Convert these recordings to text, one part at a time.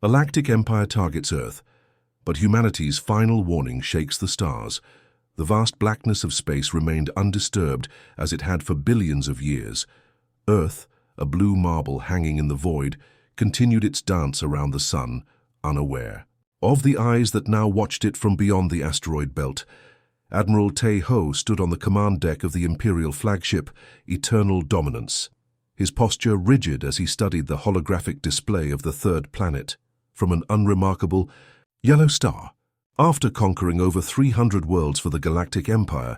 Galactic Empire targets Earth, but humanity's final warning shakes the stars. The vast blackness of space remained undisturbed as it had for billions of years. Earth, a blue marble hanging in the void, continued its dance around the sun, unaware of the eyes that now watched it from beyond the asteroid belt. Admiral Tae-ho stood on the command deck of the Imperial flagship, Eternal Dominance, his posture rigid as he studied the holographic display of the third planet, from an unremarkable yellow star. After conquering over 300 worlds for the Galactic Empire,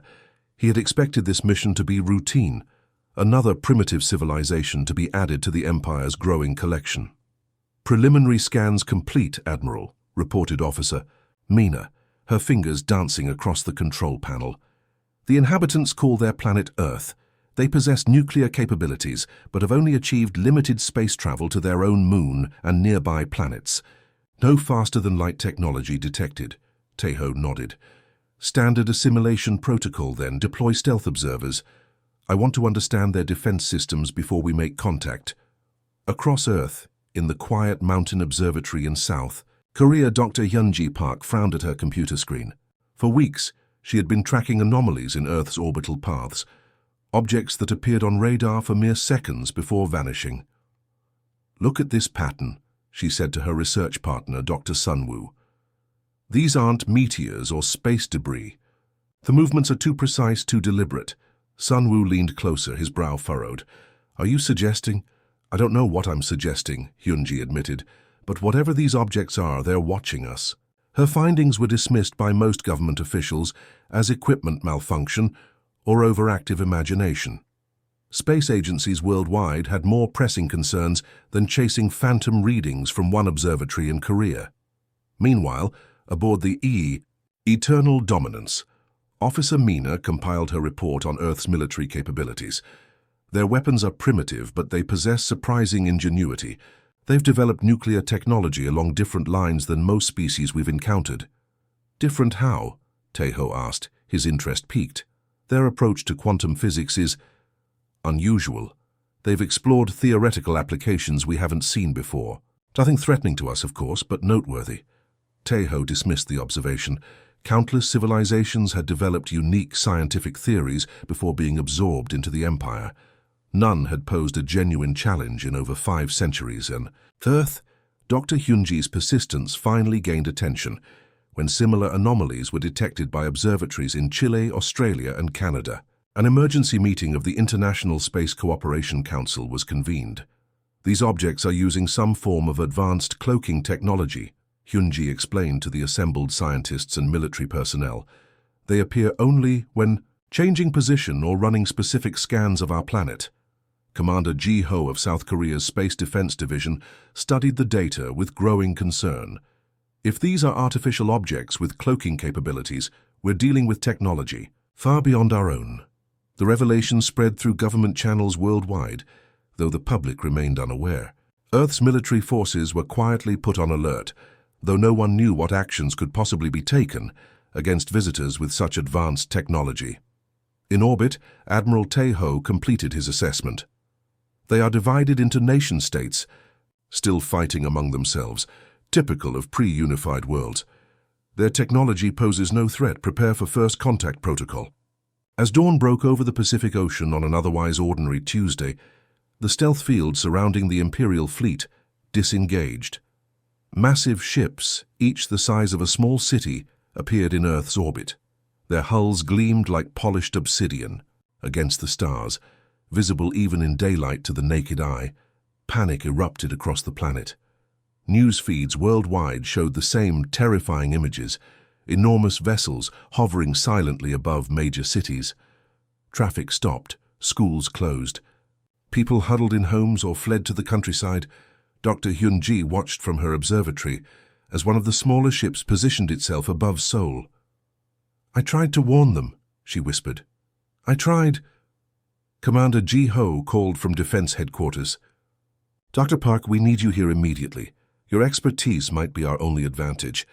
he had expected this mission to be routine, another primitive civilization to be added to the Empire's growing collection. "Preliminary scans complete, Admiral," reported Officer Mina, her fingers dancing across the control panel. "The inhabitants call their planet Earth. They possess nuclear capabilities, but have only achieved limited space travel to their own moon and nearby planets. No faster-than-light technology detected." Tae-ho nodded. "Standard assimilation protocol, then. Deploy stealth observers. I want to understand their defense systems before we make contact." Across Earth, in the quiet mountain observatory in South Korea, Dr. Hyunji Park frowned at her computer screen. For weeks, she had been tracking anomalies in Earth's orbital paths, objects that appeared on radar for mere seconds before vanishing. "Look at this pattern," she said to her research partner, Dr. Sunwoo. "These aren't meteors or space debris. The movements are too precise, too deliberate." Sunwoo leaned closer, his brow furrowed. "Are you suggesting—" "I don't know what I'm suggesting," Hyunji admitted, "but whatever these objects are, they're watching us." Her findings were dismissed by most government officials as equipment malfunction or overactive imagination. Space agencies worldwide had more pressing concerns than chasing phantom readings from one observatory in Korea. Meanwhile, aboard the Eternal Dominance, Officer Mina compiled her report on Earth's military capabilities. "Their weapons are primitive, but they possess surprising ingenuity. They've developed nuclear technology along different lines than most species we've encountered." "Different how?" Tae-ho asked, his interest piqued. "Their approach to quantum physics is unusual. They've explored theoretical applications we haven't seen before. Nothing threatening to us, of course, but noteworthy." Tae-ho dismissed the observation. Countless civilizations had developed unique scientific theories before being absorbed into the Empire. None had posed a genuine challenge in over 5 centuries, and Earth, Dr. Hyunji's persistence finally gained attention when similar anomalies were detected by observatories in Chile, Australia, and Canada. An emergency meeting of the International Space Cooperation Council was convened. "These objects are using some form of advanced cloaking technology," Hyunji explained to the assembled scientists and military personnel. "They appear only when changing position or running specific scans of our planet." Commander Ji-ho of South Korea's Space Defense Division studied the data with growing concern. "If these are artificial objects with cloaking capabilities, we're dealing with technology far beyond our own." The revelation spread through government channels worldwide, though the public remained unaware. Earth's military forces were quietly put on alert, though no one knew what actions could possibly be taken against visitors with such advanced technology. In orbit, Admiral Tae-ho completed his assessment. "They are divided into nation-states, still fighting among themselves, typical of pre-unified worlds. Their technology poses no threat. Prepare for first contact protocol." As dawn broke over the Pacific Ocean on an otherwise ordinary Tuesday, the stealth field surrounding the Imperial fleet disengaged. Massive ships, each the size of a small city, appeared in Earth's orbit. Their hulls gleamed like polished obsidian against the stars, visible even in daylight to the naked eye. Panic erupted across the planet. News feeds worldwide showed the same terrifying images, enormous vessels hovering silently above major cities. Traffic stopped, schools closed. People huddled in homes or fled to the countryside. Dr. Hyunji watched from her observatory as one of the smaller ships positioned itself above Seoul. "I tried to warn them," she whispered. "I tried." Commander Ji-ho called from Defense Headquarters. "Dr. Park, we need you here immediately. Your expertise might be our only advantage."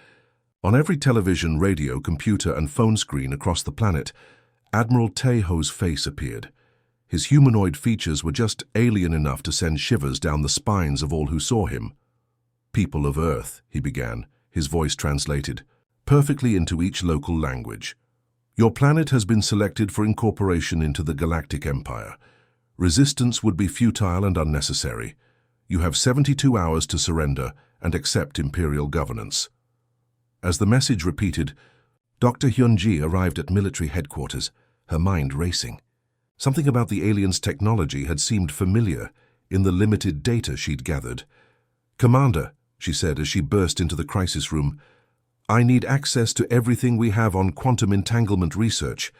On every television, radio, computer, and phone screen across the planet, Admiral Tae-ho's face appeared. His humanoid features were just alien enough to send shivers down the spines of all who saw him. "People of Earth," he began, his voice translated perfectly into each local language. "Your planet has been selected for incorporation into the Galactic Empire. Resistance would be futile and unnecessary. You have 72 hours to surrender and accept Imperial governance." As the message repeated, Dr. Hyunji arrived at military headquarters, her mind racing. Something about the aliens' technology had seemed familiar in the limited data she'd gathered. "Commander," she said as she burst into the crisis room, "I need access to everything we have on quantum entanglement research.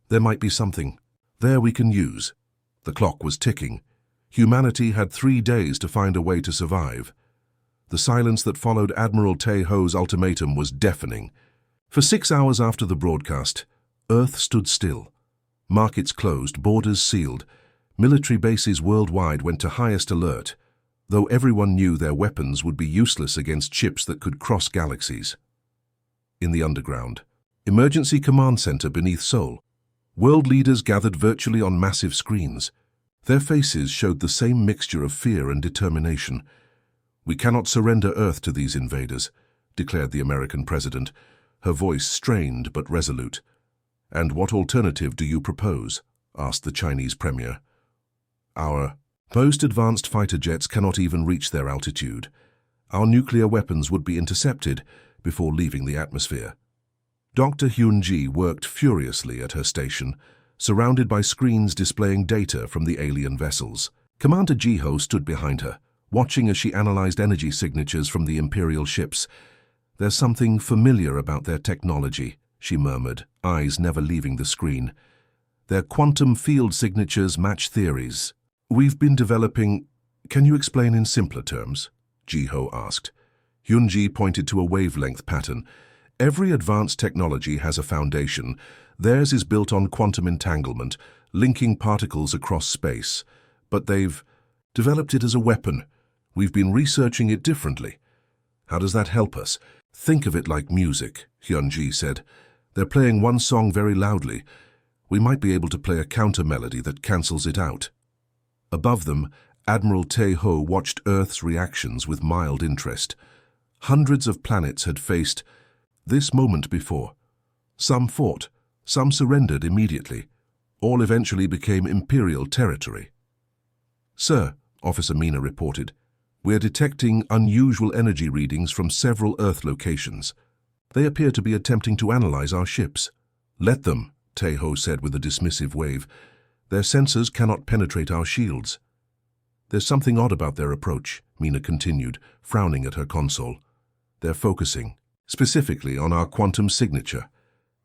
There might be something there we can use." The clock was ticking. Humanity had 3 days to find a way to survive. The silence that followed Admiral Tae-ho's ultimatum was deafening. For 6 hours after the broadcast, Earth stood still. Markets closed, borders sealed. Military bases worldwide went to highest alert, though everyone knew their weapons would be useless against ships that could cross galaxies. In the underground, emergency command center beneath Seoul, world leaders gathered virtually on massive screens. Their faces showed the same mixture of fear and determination. "We cannot surrender Earth to these invaders," declared the American president, her voice strained but resolute. "And what alternative do you propose?" asked the Chinese premier. "Our most advanced fighter jets cannot even reach their altitude. Our nuclear weapons would be intercepted before leaving the atmosphere." Dr. Hyunji worked furiously at her station, surrounded by screens displaying data from the alien vessels. Commander Ji-ho stood behind her, watching as she analyzed energy signatures from the Imperial ships. "There's something familiar about their technology," she murmured, eyes never leaving the screen. "Their quantum field signatures match theories. We've been developing—" "Can you explain in simpler terms?" Ji-ho asked. Hyunji pointed to a wavelength pattern. "Every advanced technology has a foundation. Theirs is built on quantum entanglement, linking particles across space. But they've developed it as a weapon. We've been researching it differently." "How does that help us?" "Think of it like music," Hyunji said. "They're playing one song very loudly. We might be able to play a counter-melody that cancels it out." Above them, Admiral Tae-ho watched Earth's reactions with mild interest. Hundreds of planets had faced this moment before. Some fought, some surrendered immediately. All eventually became Imperial territory. "Sir," Officer Mina reported, "we're detecting unusual energy readings from several Earth locations. They appear to be attempting to analyze our ships." "Let them," Tae-ho said with a dismissive wave. "Their sensors cannot penetrate our shields." "There's something odd about their approach," Mina continued, frowning at her console. "They're focusing specifically on our quantum signature."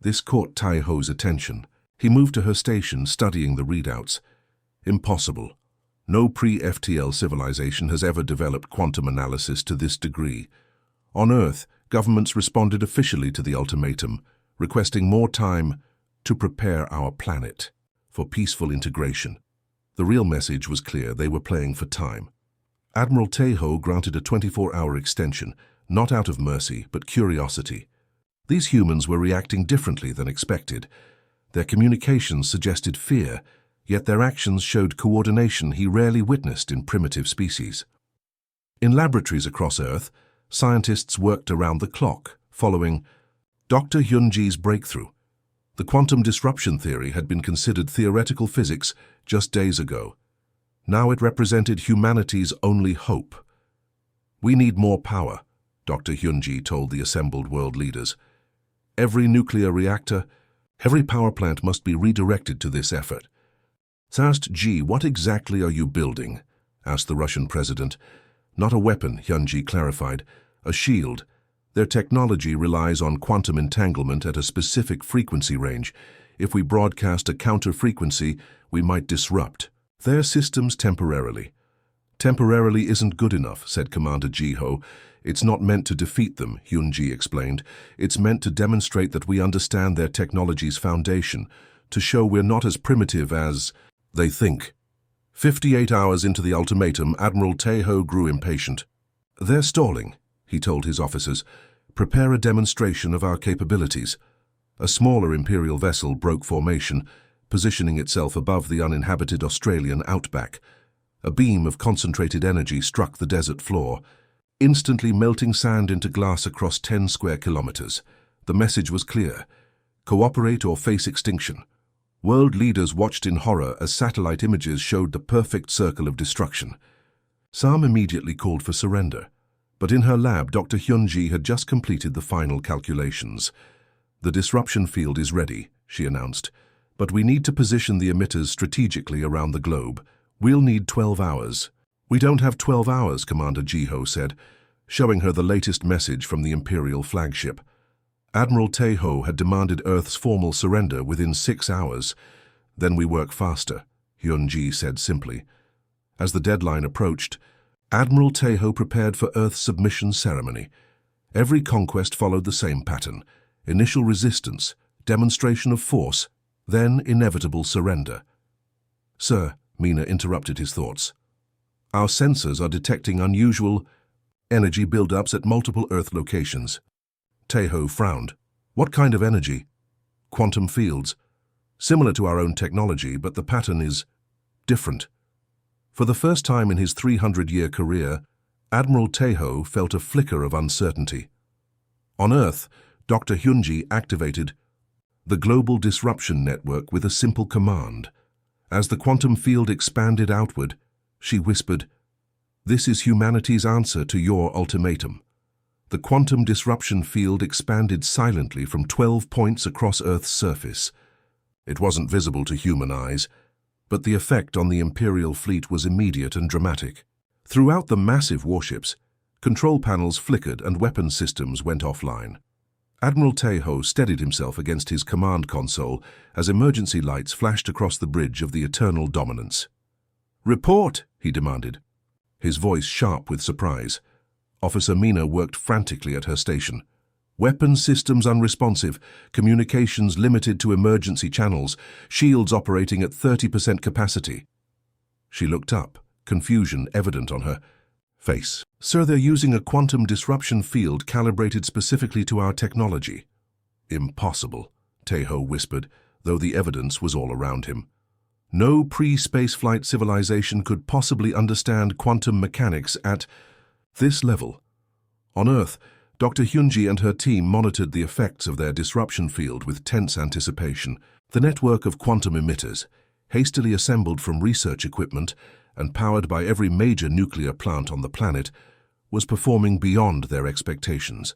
This caught Tae-ho's attention. He moved to her station, studying the readouts. "Impossible. No pre-FTL civilization has ever developed quantum analysis to this degree. On Earth, governments responded officially to the ultimatum, requesting more time to prepare our planet for peaceful integration. The real message was clear: they were playing for time. Admiral Tae-ho granted a 24-hour extension, not out of mercy, but curiosity. These humans were reacting differently than expected. Their communications suggested fear, yet their actions showed coordination he rarely witnessed in primitive species. In laboratories across Earth, scientists worked around the clock, following Dr. Hyunji's breakthrough. The quantum disruption theory had been considered theoretical physics just days ago. Now it represented humanity's only hope. "We need more power," Dr. Hyunji told the assembled world leaders. "Every nuclear reactor, every power plant must be redirected to this effort." "Asked Ji, what exactly are you building?" asked the Russian president. "Not a weapon," Hyunji clarified. "A shield. Their technology relies on quantum entanglement at a specific frequency range. If we broadcast a counter-frequency, we might disrupt their systems temporarily." "Temporarily isn't good enough," said Commander Ji-ho. "It's not meant to defeat them," Hyunji explained. "It's meant to demonstrate that we understand their technology's foundation, to show we're not as primitive as they think." 58 hours into the ultimatum, Admiral Tae-ho grew impatient. "They're stalling," he told his officers. "Prepare a demonstration of our capabilities." A smaller Imperial vessel broke formation, positioning itself above the uninhabited Australian outback. A beam of concentrated energy struck the desert floor. instantly melting sand into glass across 10 square kilometers. The message was clear: cooperate or face extinction. World leaders watched in horror as satellite images showed the perfect circle of destruction. Sam immediately called for surrender, but in her lab, Dr. Hyunji had just completed the final calculations. "The disruption field is ready," she announced, "but we need to position the emitters strategically around the globe. We'll need 12 hours. "We don't have 12 hours, Commander Jiho said, showing her the latest message from the Imperial flagship. Admiral Taeho had demanded Earth's formal surrender within 6 hours. "Then we work faster," Hyunji said simply. As the deadline approached, Admiral Taeho prepared for Earth's submission ceremony. Every conquest followed the same pattern: initial resistance, demonstration of force, then inevitable surrender. "Sir," Mina interrupted his thoughts, "our sensors are detecting unusual energy buildups at multiple Earth locations." Taeho frowned. "What kind of energy?" "Quantum fields. Similar to our own technology, but the pattern is different." For the first time in his 300-year career, Admiral Taeho felt a flicker of uncertainty. On Earth, Dr. Hyunji activated the Global Disruption Network with a simple command. As the quantum field expanded outward, she whispered, "This is humanity's answer to your ultimatum." The quantum disruption field expanded silently from 12 points across Earth's surface. It wasn't visible to human eyes, but the effect on the Imperial fleet was immediate and dramatic. Throughout the massive warships, control panels flickered and weapon systems went offline. Admiral Taeho steadied himself against his command console as emergency lights flashed across the bridge of the Eternal Dominance. "Report!" he demanded, his voice sharp with surprise. Officer Mina worked frantically at her station. "Weapon systems unresponsive, communications limited to emergency channels, shields operating at 30% capacity." She looked up, confusion evident on her face. "Sir, they're using a quantum disruption field calibrated specifically to our technology." "Impossible," Taeho whispered, though the evidence was all around him. "No pre-spaceflight civilization could possibly understand quantum mechanics at this level." On Earth, Dr. Hyunji and her team monitored the effects of their disruption field with tense anticipation. The network of quantum emitters, hastily assembled from research equipment and powered by every major nuclear plant on the planet, was performing beyond their expectations.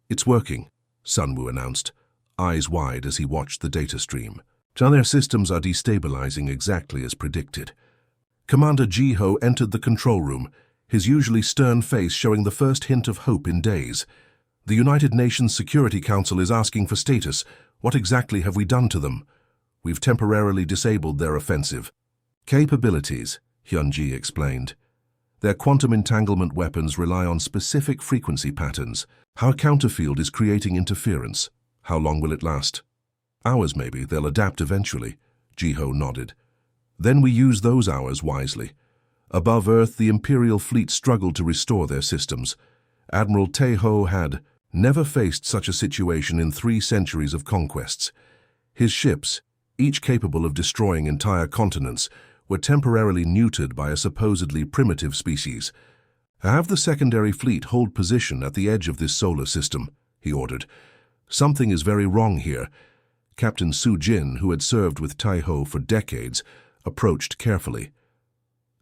"It's working," Sunwoo announced, eyes wide as he watched the data stream. "Their systems are destabilizing exactly as predicted." Commander Jiho entered the control room, his usually stern face showing the first hint of hope in days. "The United Nations Security Council is asking for status. What exactly have we done to them?" "We've temporarily disabled their offensive capabilities," Hyunji explained. "Their quantum entanglement weapons rely on specific frequency patterns. Our counterfield is creating interference. How long will it last?" "Hours maybe. They'll adapt eventually," Jiho nodded. "Then we use those hours wisely." Above Earth, the Imperial fleet struggled to restore their systems. Admiral Taeho had never faced such a situation in 3 centuries of conquests. His ships, each capable of destroying entire continents, were temporarily neutered by a supposedly primitive species. "Have the secondary fleet hold position at the edge of this solar system," he ordered. "Something is very wrong here." Captain Su Jin, who had served with Taeho for decades, approached carefully.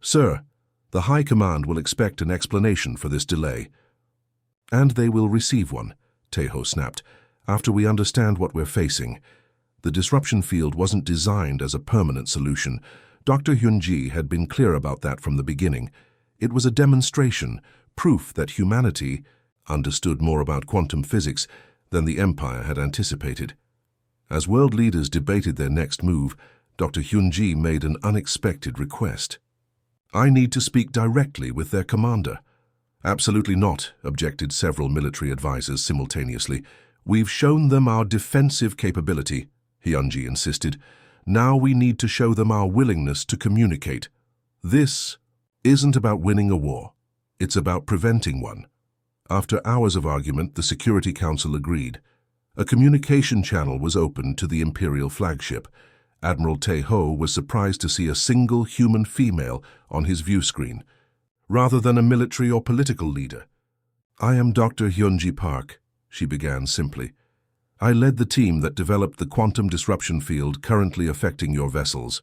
"Sir, the High Command will expect an explanation for this delay." "And they will receive one," Taeho snapped, "after we understand what we're facing." The disruption field wasn't designed as a permanent solution. Dr. Hyunji had been clear about that from the beginning. It was a demonstration, proof that humanity understood more about quantum physics than the Empire had anticipated. As world leaders debated their next move, Dr. Hyunji made an unexpected request. "I need to speak directly with their commander." "Absolutely not," objected several military advisors simultaneously. "We've shown them our defensive capability," Hyunji insisted. "Now we need to show them our willingness to communicate. This isn't about winning a war. It's about preventing one." After hours of argument, the Security Council agreed. A communication channel was opened to the Imperial flagship. Admiral Taeho was surprised to see a single human female on his view screen, rather than a military or political leader. I am Dr. Hyunji Park, she began simply. I led the team that developed the quantum disruption field currently affecting your vessels.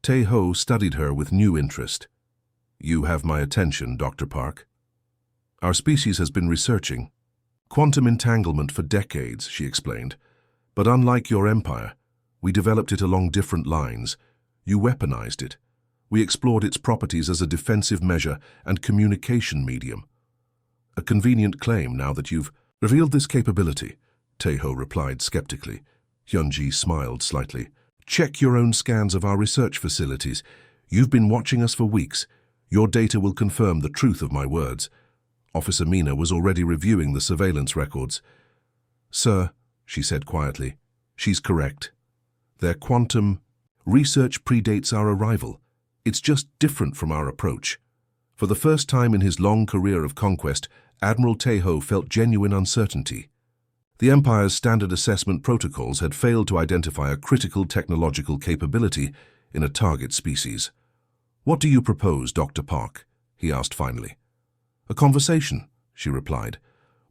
Tae-ho studied her with new interest. You have my attention, Dr. Park. Our species has been researching quantum entanglement for decades, she explained. But unlike your empire, we developed it along different lines. You weaponized it. We explored its properties as a defensive measure and communication medium. A convenient claim now that you've revealed this capability, Tae-ho replied skeptically. Hyunji smiled slightly. Check your own scans of our research facilities. You've been watching us for weeks. Your data will confirm the truth of my words. Officer Mina was already reviewing the surveillance records. Sir, she said quietly, she's correct. Their quantum research predates our arrival. It's just different from our approach. For the first time in his long career of conquest, Admiral Tae-ho felt genuine uncertainty. The Empire's standard assessment protocols had failed to identify a critical technological capability in a target species. What do you propose, Dr. Park? He asked finally. A conversation, she replied.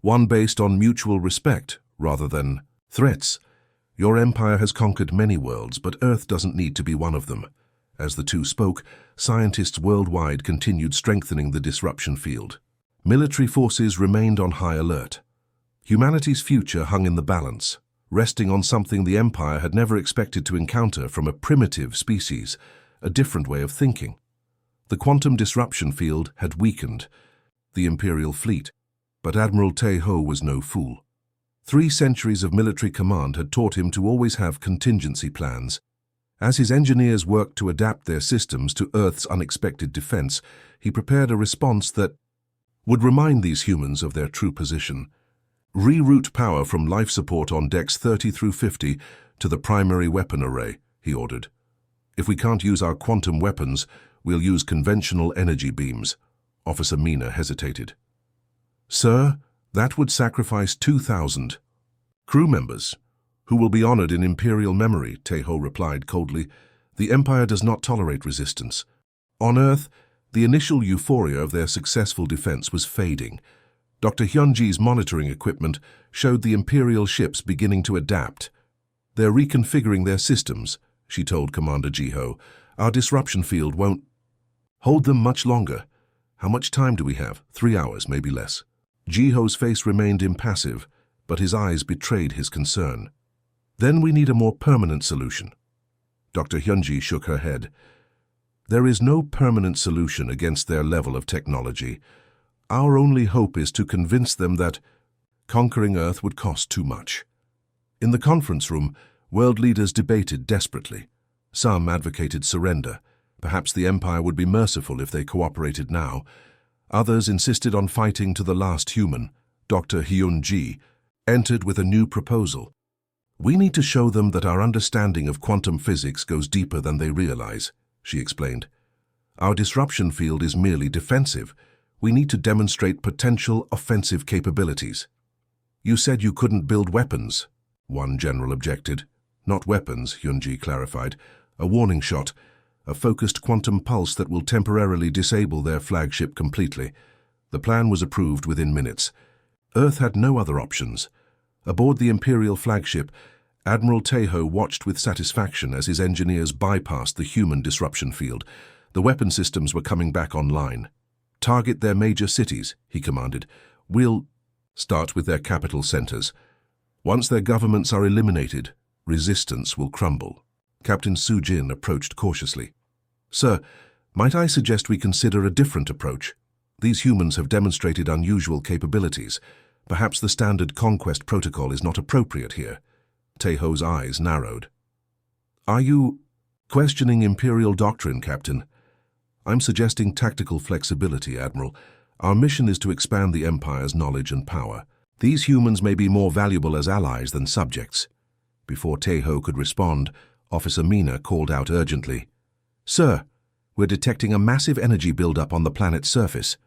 One based on mutual respect rather than threats. Your empire has conquered many worlds, but Earth doesn't need to be one of them. As the two spoke, scientists worldwide continued strengthening the disruption field. Military forces remained on high alert. Humanity's future hung in the balance, resting on something the Empire had never expected to encounter from a primitive species, a different way of thinking. The quantum disruption field had weakened the Imperial fleet, but Admiral Tae-ho was no fool. 3 centuries of military command had taught him to always have contingency plans. As his engineers worked to adapt their systems to Earth's unexpected defense, he prepared a response that would remind these humans of their true position. Reroute power from life support on decks 30 through 50 to the primary weapon array, he ordered. If we can't use our quantum weapons, we'll use conventional energy beams. Officer Mina hesitated. Sir, that would sacrifice 2,000 crew members, who will be honored in Imperial memory, Tae-ho replied coldly. The Empire does not tolerate resistance. On Earth, the initial euphoria of their successful defense was fading. Dr. Hyunji's monitoring equipment showed the Imperial ships beginning to adapt. They're reconfiguring their systems, she told Commander Ji-ho. Our disruption field won't hold them much longer. How much time do we have? 3 hours, maybe less. Ji-ho's face remained impassive, but his eyes betrayed his concern. Then we need a more permanent solution. Dr. Hyunji shook her head. There is no permanent solution against their level of technology. Our only hope is to convince them that conquering Earth would cost too much. In the conference room, world leaders debated desperately. Some advocated surrender. Perhaps the Empire would be merciful if they cooperated now. Others insisted on fighting to the last human. Dr. Hyunji entered with a new proposal. We need to show them that our understanding of quantum physics goes deeper than they realize, she explained. Our disruption field is merely defensive. We need to demonstrate potential offensive capabilities. You said you couldn't build weapons, one general objected. Not weapons, Hyunji clarified. A warning shot, a focused quantum pulse that will temporarily disable their flagship completely. The plan was approved within minutes. Earth had no other options. Aboard the Imperial flagship, Admiral Tae-ho watched with satisfaction as his engineers bypassed the human disruption field. The weapon systems were coming back online. Target their major cities, he commanded. We'll start with their capital centers. Once their governments are eliminated, resistance will crumble. Captain Su-jin approached cautiously. Sir, might I suggest we consider a different approach? These humans have demonstrated unusual capabilities. Perhaps the standard conquest protocol is not appropriate here. Tae-ho's eyes narrowed. Are you questioning Imperial doctrine, Captain? I'm suggesting tactical flexibility, Admiral. Our mission is to expand the Empire's knowledge and power. These humans may be more valuable as allies than subjects. Before Tae-ho could respond, Officer Mina called out urgently. Sir, we're detecting a massive energy buildup on the planet's surface.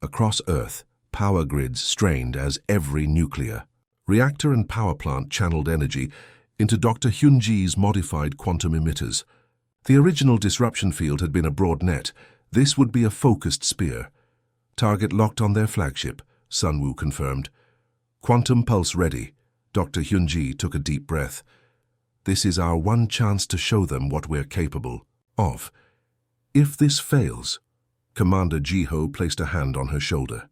Across Earth, power grids strained as every nuclear reactor and power plant channeled energy into Dr. Hyunji's modified quantum emitters. The original disruption field had been a broad net. This would be a focused spear. Target locked on their flagship. Sunwoo confirmed. Quantum pulse ready. Dr. Hyunji took a deep breath. This is our one chance to show them what we're capable of. If this fails, Commander Jiho placed a hand on her shoulder.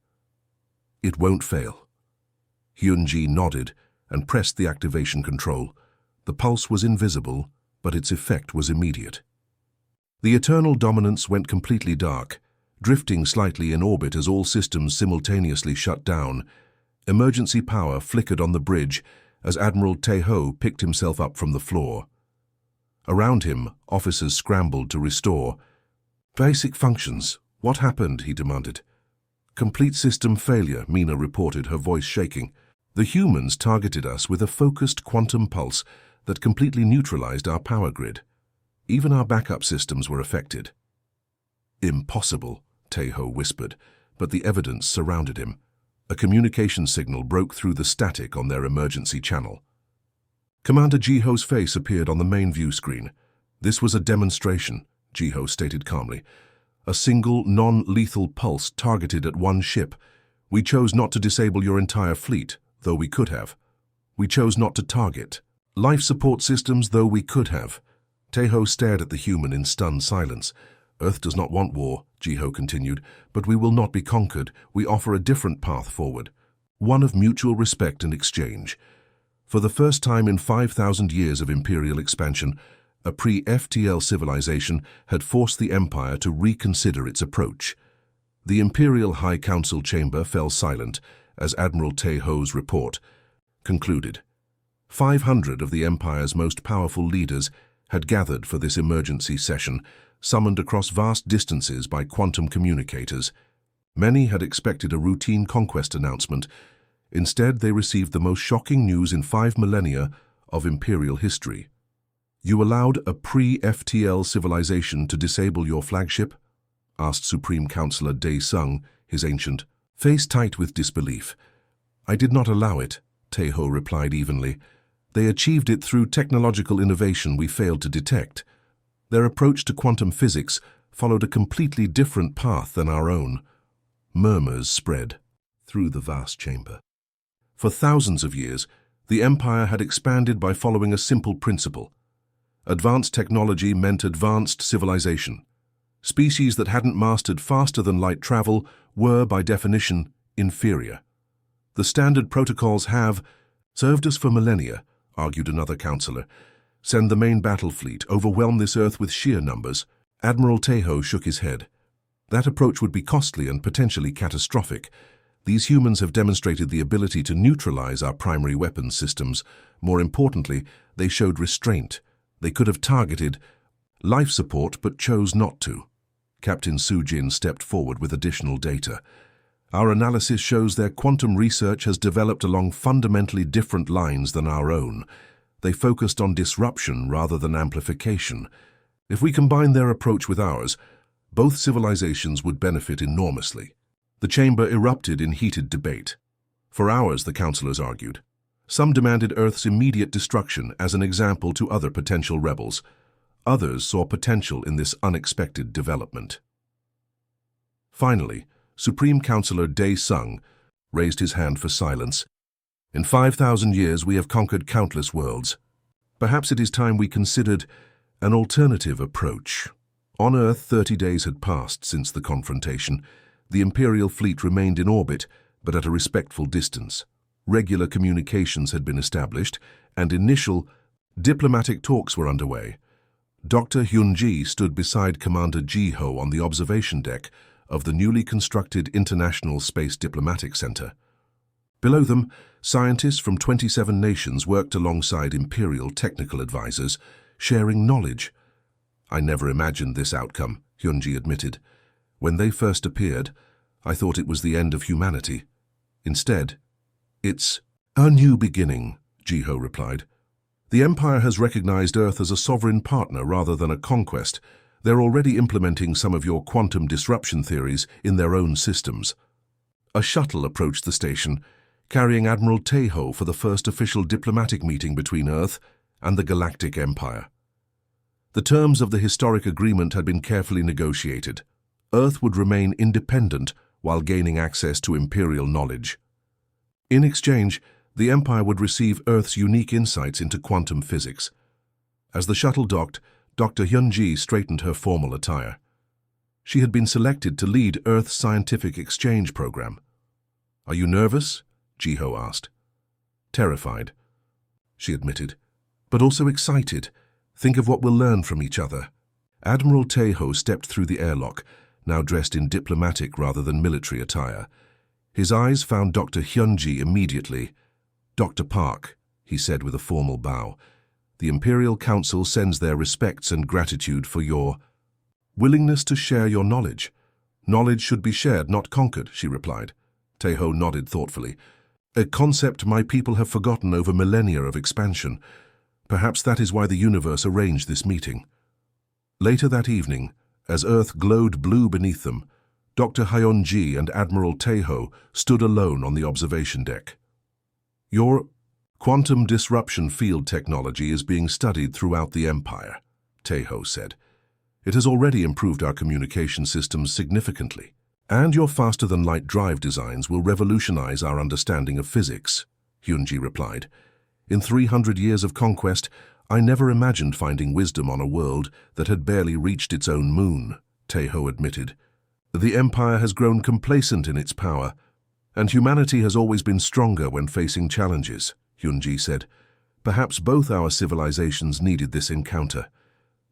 It won't fail. Hyunji nodded and pressed the activation control. The pulse was invisible, but its effect was immediate. The Eternal Dominance went completely dark, drifting slightly in orbit as all systems simultaneously shut down. Emergency power flickered on the bridge as Admiral Taeho picked himself up from the floor. Around him, officers scrambled to restore. Basic functions. What happened? He demanded. Complete system failure, Mina reported, her voice shaking. The humans targeted us with a focused quantum pulse that completely neutralized our power grid. Even our backup systems were affected. Impossible, Taeho whispered, but the evidence surrounded him. A communication signal broke through the static on their emergency channel. Commander Jiho's face appeared on the main view screen. This was a demonstration, Jiho stated calmly. A single, non-lethal pulse targeted at one ship. We chose not to disable your entire fleet, though we could have. We chose not to target life support systems, though we could have. Taeho stared at the human in stunned silence. Earth does not want war, Jiho continued, but we will not be conquered. We offer a different path forward, one of mutual respect and exchange. For the first time in 5,000 years of imperial expansion, a pre-FTL civilization had forced the Empire to reconsider its approach. The Imperial High Council chamber fell silent as Admiral Taeho's report concluded. 500 of the Empire's most powerful leaders had gathered for this emergency session, summoned across vast distances by quantum communicators. Many had expected a routine conquest announcement. Instead, they received the most shocking news in 5 millennia of imperial history. You allowed a pre-FTL civilization to disable your flagship? Asked Supreme Counselor Dae Sung, his ancient face tight with disbelief. I did not allow it, Taeho replied evenly. They achieved it through technological innovation we failed to detect. Their approach to quantum physics followed a completely different path than our own. Murmurs spread through the vast chamber. For thousands of years, the Empire had expanded by following a simple principle. Advanced technology meant advanced civilization. Species that hadn't mastered faster-than-light travel were, by definition, inferior. The standard protocols have served us for millennia, argued another counselor. Send the main battle fleet, overwhelm this Earth with sheer numbers. Admiral Taeho shook his head. That approach would be costly and potentially catastrophic. These humans have demonstrated the ability to neutralize our primary weapons systems. More importantly, they showed restraint. They could have targeted life support but chose not to. Captain Sujin stepped forward with additional data. Our analysis shows their quantum research has developed along fundamentally different lines than our own. They focused on disruption rather than amplification. If we combine their approach with ours, both civilizations would benefit enormously. The chamber erupted in heated debate. For hours, the counselors argued. Some demanded Earth's immediate destruction as an example to other potential rebels. Others saw potential in this unexpected development. Finally, Supreme Counselor Dae Sung raised his hand for silence. In 5,000 years, we have conquered countless worlds. Perhaps it is time we considered an alternative approach. On Earth, 30 days had passed since the confrontation. The Imperial fleet remained in orbit, but at a respectful distance. Regular communications had been established, and initial diplomatic talks were underway. Dr. Hyunji stood beside Commander Jiho on the observation deck of the newly constructed International Space Diplomatic Center. Below them, scientists from 27 nations worked alongside Imperial technical advisors, sharing knowledge. I never imagined this outcome, Hyunji admitted. When they first appeared, I thought it was the end of humanity. Instead, it's a new beginning, Jiho replied. The Empire has recognized Earth as a sovereign partner rather than a conquest. They're already implementing some of your quantum disruption theories in their own systems. A shuttle approached the station, carrying Admiral Taeho for the first official diplomatic meeting between Earth and the Galactic Empire. The terms of the historic agreement had been carefully negotiated. Earth would remain independent while gaining access to Imperial knowledge. In exchange, the Empire would receive Earth's unique insights into quantum physics. As the shuttle docked, Dr. Hyun-ji straightened her formal attire. She had been selected to lead Earth's scientific exchange program. "Are you nervous?" Ji-ho asked. "Terrified," she admitted, "but also excited. Think of what we'll learn from each other." Admiral Tae-ho stepped through the airlock, now dressed in diplomatic rather than military attire. His eyes found Dr. Hyun-ji immediately. "Dr. Park," he said with a formal bow, "the Imperial Council sends their respects and gratitude for your willingness to share your knowledge." "Knowledge should be shared, not conquered," she replied. Tae-ho nodded thoughtfully. "A concept my people have forgotten over millennia of expansion. Perhaps that is why the universe arranged this meeting." Later that evening, as Earth glowed blue beneath them, Dr. Hyun-ji and Admiral Tae-ho stood alone on the observation deck. "Your quantum disruption field technology is being studied throughout the Empire," Tae-ho said. "It has already improved our communication systems significantly. And your faster-than-light drive designs will revolutionize our understanding of physics," Hyun-ji replied. "In 300 years of conquest, I never imagined finding wisdom on a world that had barely reached its own moon," Tae-ho admitted. "The Empire has grown complacent in its power, and humanity has always been stronger when facing challenges," Hyun-ji said. "Perhaps both our civilizations needed this encounter."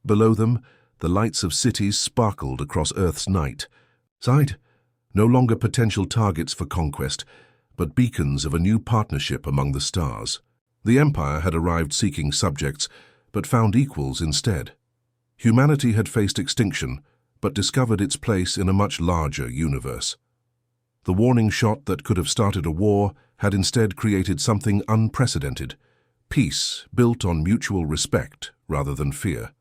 Below them, the lights of cities sparkled across Earth's night. Sight, no longer potential targets for conquest, but beacons of a new partnership among the stars. The Empire had arrived seeking subjects, but found equals instead. Humanity had faced extinction, but discovered its place in a much larger universe. The warning shot that could have started a war had instead created something unprecedented: peace built on mutual respect rather than fear.